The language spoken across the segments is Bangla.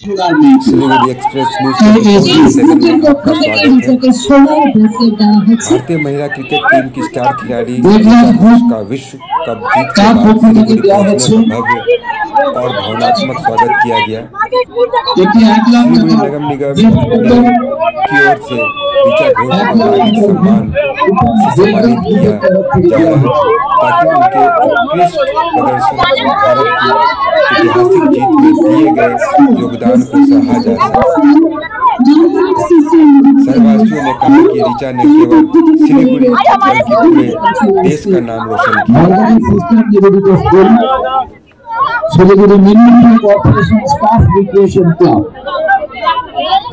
सिलीगुड़ी एक्सप्रेस न्यूज भारतीय महिला क्रिकेट टीम की स्टार खिलाड़ी का विश्व कप जीत के बाद सिलीगुड़ी पहुंचने का भव्य और भावनात्मक स्वागत किया गया। सिलीगुड़ी नगर निगम की ओर से ऋचा घोष को नागरिक सम्मान से सम्मानित किया जा रहा है ताकि उनके उत्कृष्ट प्रदर्शन और भारत की ऐतिहासिक जीत में दिए गए योगदान को सराहा जा सके। शहरवासियों ने कहा कि ऋचा ने केवल सिलीगुड़ी बल्कि पूरे देश का नाम रोशन किया। Siliguri municipal corporation staff recreation club,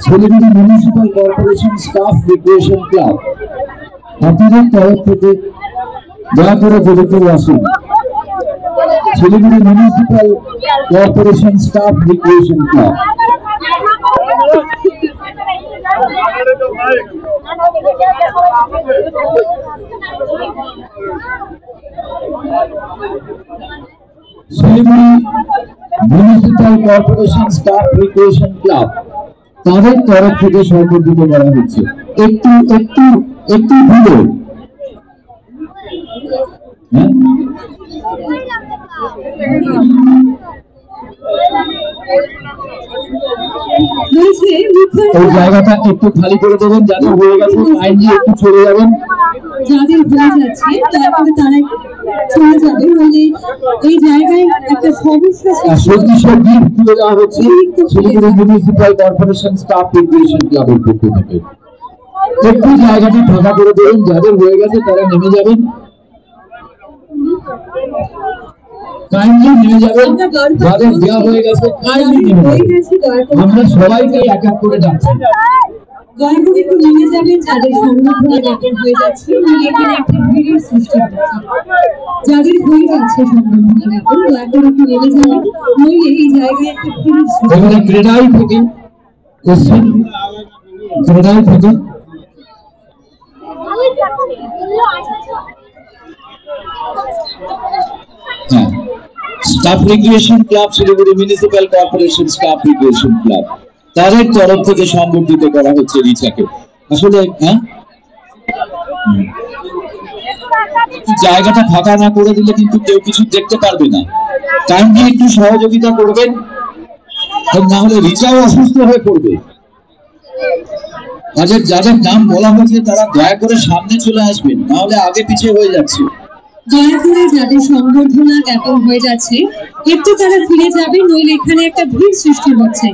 Siliguri municipal corporation staff recreation club আপনাদের তরফ থেকে দয়া করে জড়িত আসুন। Siliguri municipal corporation staff recreation club Siliguri municipal corporation staff recreation club তাদের তরফ থেকে সম্মানিত করা হচ্ছে। একটু একটু একটু ভিড় জায়গাটা একটু খালি করে দেবেন, যাদের হয়ে গেছে কাইন্ডলি একটু চলে যাবেন, যাদের হয়ে যাচ্ছে তারপরে তারা চলে যাবে। মানে এই জায়গায় একটা সমস্যা তুলে দেওয়া হচ্ছে Siliguri municipal corporation staff recreation ক্লাবের পক্ষ থেকে। একটু জায়গাটা ফাঁকা করে দেবেন, যাদের হয়ে গেছে তারা নেমে যাবেন, কাইন্ডলি নেমে যাবেন, যাদের দেওয়া হয়ে গেছে কাইন্ডলি নেমে যাবেন। আমরা সবাইকে এক এক করে ডাকছি, দয়া করে একটু নেমে যাবেন, যাদের সংগঠন জ্ঞাপন হয়ে যাচ্ছে। এখানে একটা ভিড়ের সৃষ্টি হচ্ছে, যাদের হয়ে যাচ্ছে সংগঠন জ্ঞাপন দয়া করে একটু নেমে যাবেন, নইলে এই জায়গায় একটা ভিড়ের সৃষ্টি হবে। ক্রেডাই থেকে কোশ্চেন, ক্রেডাই থেকে staff recreation club, Siliguri municipal corporation staff recreation club তাদের তরফ থেকে সংবর্ধিত করা হচ্ছে রিচাকে। আসলে জায়গাটা ফাঁকা না করে দিলে কিন্তু কেউ কিছু দেখতে পারবে না, কাইন্ডলি একটু সহযোগিতা করবেন, না হলে রিচাও অসুস্থ হয়ে পড়বে। যাদের নাম বলা হয়েছে তারা দয়া করে সামনে চলে আসবেন, না হলে আগে পিছিয়ে হয়ে যাচ্ছে। দয়া করে যাদের সংবর্ধনা জ্ঞাপন হয়ে যাচ্ছে একটু তারা ফিরে যাবে, নইলে এখানে একটা ভিড় সৃষ্টি হচ্ছে।